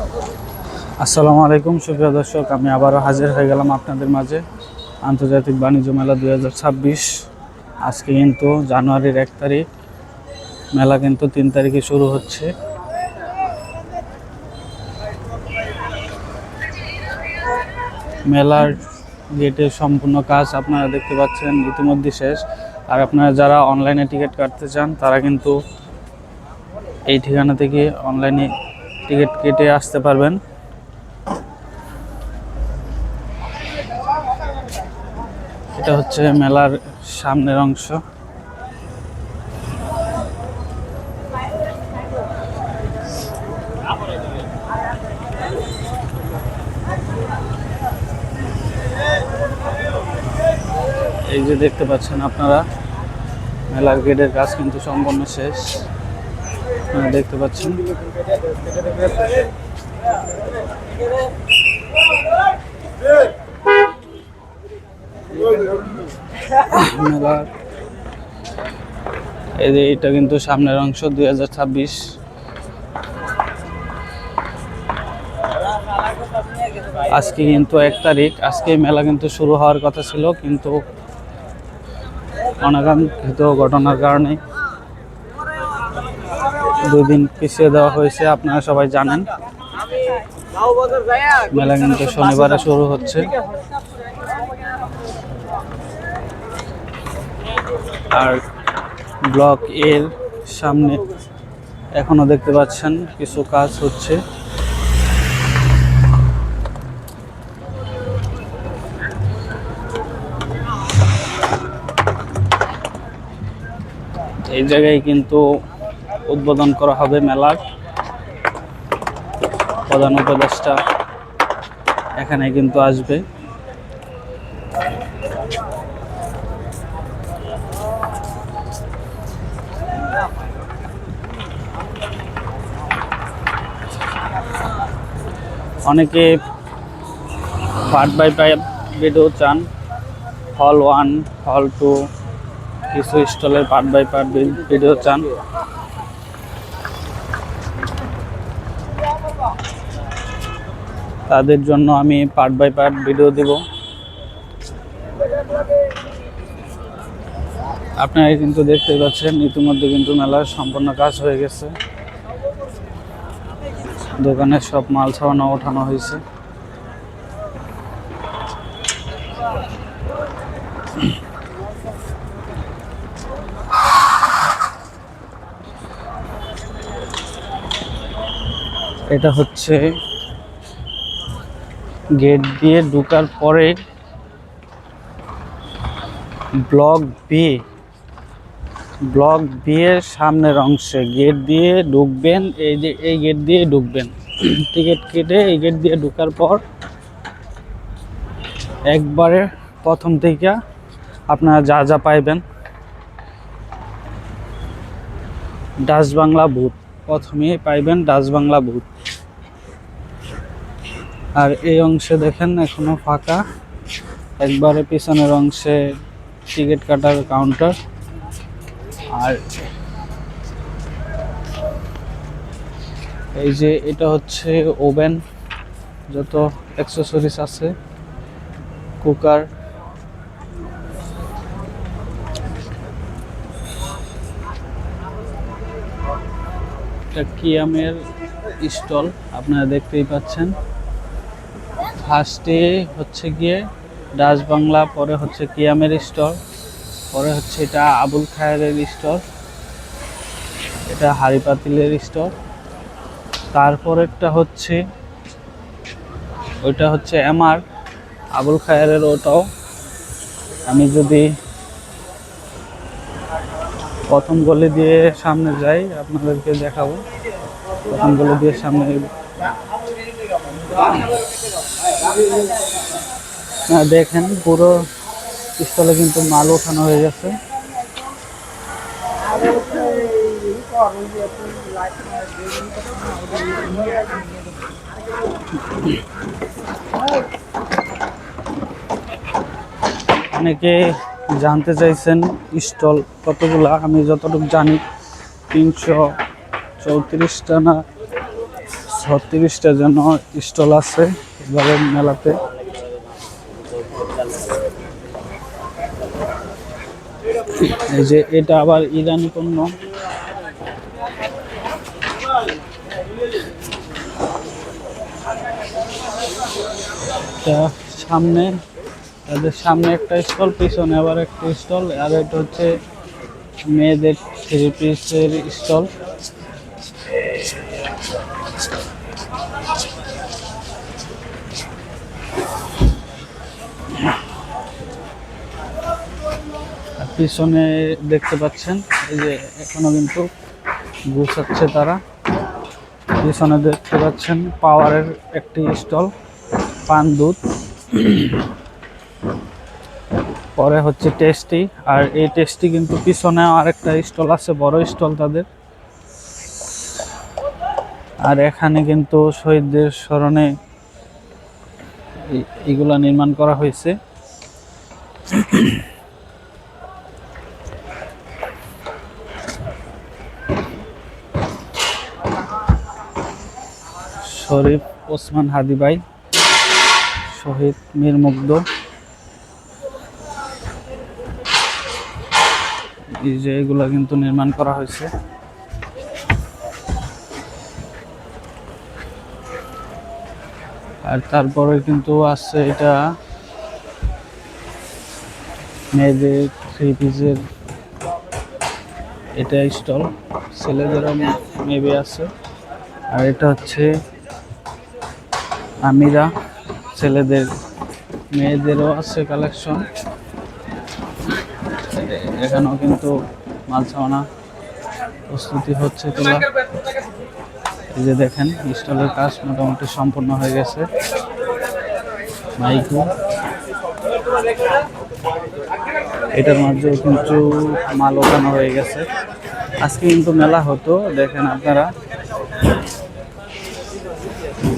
আসসালামু আলাইকুম সুপ্রিয় দর্শক, আমি আবারও হাজির হয়ে গেলাম আপনাদের মাঝে। আন্তর্জাতিক বাণিজ্য মেলা 2026 আজকে কিন্তু জানুয়ারির 1 তারিখ, মেলা কিন্তু 3 তারিখে শুরু হচ্ছে। মেলার গেটের সম্পূর্ণ কাজ আপনারা দেখতে পাচ্ছেন ইতিমধ্যে শেষ। আর আপনারা যারা অনলাইনে টিকিট কাটতে চান তারা কিন্তু এই ঠিকানা থেকে অনলাইনে টিকিট কেটে আসতে পারবেন। এটা হচ্ছে মেলার সামনের অংশ। এই যে দেখতে পাচ্ছেন আপনারা, মেলার গেটের কাজ কিন্তু সম্পূর্ণ শেষ। আপনারা দেখতে পাচ্ছেন মেলার এই যে এটা কিন্তু সামনের অংশ 2026। আজকে কিন্তু 1 তারিখ, আজকে মেলা কিন্তু শুরু হওয়ার কথা ছিল, কিন্তু অনাকাঙ্ক্ষিত ঘটনার কারণে 2 দিন পিছিয়ে দেওয়া হয়েছে। আপনারা সবাই জানেন মেলা কিন্তু শনিবারে শুরু হচ্ছে। আর ব্লক এর সামনে এখনো দেখতে পাচ্ছেন কিছু কাজ হচ্ছে। এই জায়গায় কিন্তু উদ্বোধন করা হবে মেলার। প্রধান উপদেষ্টা এখানে কিন্তু আসবে। অনেকে পার্ট বাই পার্ট ভিডিও চান, হল 1, হল 2, কিছু স্টলের পার্ট বাই পার্ট ভিডিও চান। তাদের জন্য আমি পার্ট বাই পার্ট ভিডিও দিব। আপনারা কিন্তু দেখতে পাচ্ছেন ইতিমধ্যে কিন্তু মেলার সম্পূর্ণ কাজ হয়ে গেছে। দোকানের সব মাল ছাড়ানো ওঠানো হয়েছে। এটা হচ্ছে গেট দিয়ে ঢোকার পরে ব্লক বি এর সামনের অংশে গেট দিয়ে ঢুকবেন। এই যে এই গেট দিয়ে ঢুকবেন, টিকিট কেটে এই গেট দিয়ে ঢোকার পর একবারে প্রথম থেকে আপনারা যা যা পাইবেন, ডাচ বাংলা বুথ প্রথমেই পাইবেন, ডাচ বাংলা বুথ। আর এই অংশে দেখেন এখনো ফাঁকা, একবারে পিছনের অংশে টিকিট কাটার কাউন্টার। আর এই যে এটা হচ্ছে ওভেন, যত অ্যাক্সেসরিজ আছে, কুকার। এটা কিয়ামের স্টল আপনারা দেখতেই পাচ্ছেন। ফার্স্টে হচ্ছে গিয়ে ডাচ বাংলা, পরে হচ্ছে কিয়ামের স্টল, পরে হচ্ছে এটা আবুল খায়েরের স্টল, এটা হাড়ি পাতিলের স্টল। তারপরেরটা হচ্ছে ওইটা হচ্ছে এমআর আবুল খায়েরের, ওটাও আমি যদি প্রথম গলি দিয়ে সামনে যাই আপনাদেরকে দেখাবো। প্রথম গলি দিয়ে সামনে দেখেন পুরো স্টলে কিন্তু মাল ওঠানো হয়ে গেছে। অনেকে জানতে চাইছেন স্টল কতগুলা, আমি যতটুকু জানি 334টা না 36টা যেন স্টল আছে এবারে মেলাতে। এই যে এটা আবার ইরানি পণ্য। সামনে তাদের সামনে একটা স্টল, পিছনে আবার একটা স্টল, আর এটা হচ্ছে মেয়েদের 3 পিসের স্টল। পিছনে দেখতে পাচ্ছেন এই যে এখনো কিন্তু গুছাচ্ছে তারা। পিছনে দেখতে পাচ্ছেন পাওয়ারের একটি স্টল, পান দুধ। পরে হচ্ছে টেস্টি, আর এই টেস্টি কিন্তু পিছনে আরেকটা স্টল আছে, বড় স্টল তাদের। আর এখানে কিন্তু শহীদদের স্মরণে এগুলা নির্মাণ করা হয়েছে। শরীফ ওসমান হাদি ভাই, শহীদ মীর মুগ্ধ। এই যে এগুলা কিন্তু নির্মাণ করা হয়েছে। আর তারপরে কিন্তু আছে এটা মেয়েদের 3 পিসের এটা স্টল, ছেলেদেরও মেবি আছে। আর এটা হচ্ছে আমিরা, ছেলেদের মেয়েদেরও আছে কালেকশন। এখানেও কিন্তু মাল ছাওয়ানা প্রস্তুতি হচ্ছে তোলা। এই যে দেখেন স্টলের কাজ মোটামুটি সম্পূর্ণ হয়ে গেছে। মাইকু এটার মাঝেও কিন্তু মাল ওঠানো হয়ে গেছে। আজকে কিন্তু মেলা হতো, দেখেন আপনারা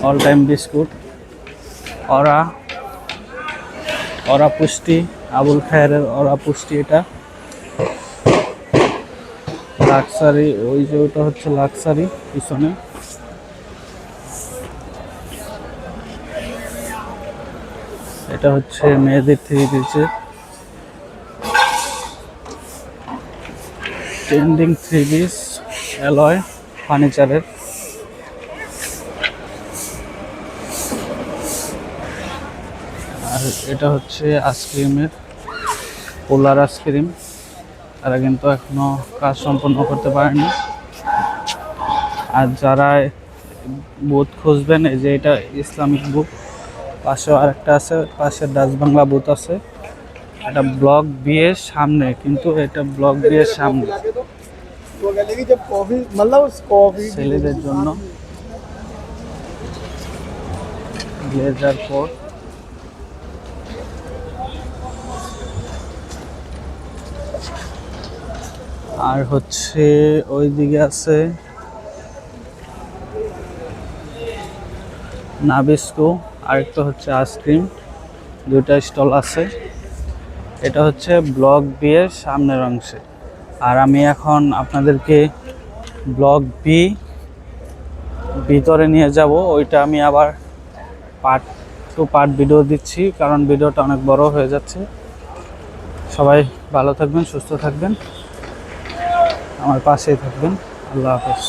অল টাইম বিস্কুট, অরা পুষ্টি, আবুল খায়েরের অরা পুষ্টি। এটা লাক্সারি, ওই যে ওটা হচ্ছে লাক্সারি পিছনে। এটা হচ্ছে মেয়েদের 3 পিসের ট্রেন্ডিং 3 পিস অ্যালয় ফার্নিচারের। আর এটা হচ্ছে আইসক্রিমের, পোলার আইসক্রিম। তারা কিন্তু এখনো কাজ সম্পন্ন করতে পারেনি। আর যারা বুথ খুঁজবেন, এই যে এটা ইসলামিক বুথ, পাশেও আরেকটা আছে, পাশে ডাচ বাংলা বুথ আছে। এটা ব্লক বি এর সামনে, কিন্তু এটা ব্লক বি এর সামনে ছেলেদের জন্য ব্লেজার কোট। আর হচ্ছে ওই দিকে আছে নাবিস্কো, আরেকটা হচ্ছে আইসক্রিম। 2টা স্টল আছে। এটা হচ্ছে ব্লক বি এর সামনের অংশে। আর আমি এখন আপনাদেরকে ব্লক বি ভিতরে নিয়ে যাব। ওইটা আমি আবার পার্ট টু পার্ট ভিডিও দিচ্ছি, কারণ ভিডিওটা অনেক বড় হয়ে যাচ্ছে। সবাই ভালো থাকবেন, সুস্থ থাকবেন, আমার পাশেই থাকবেন। আল্লাহ হাফেজ।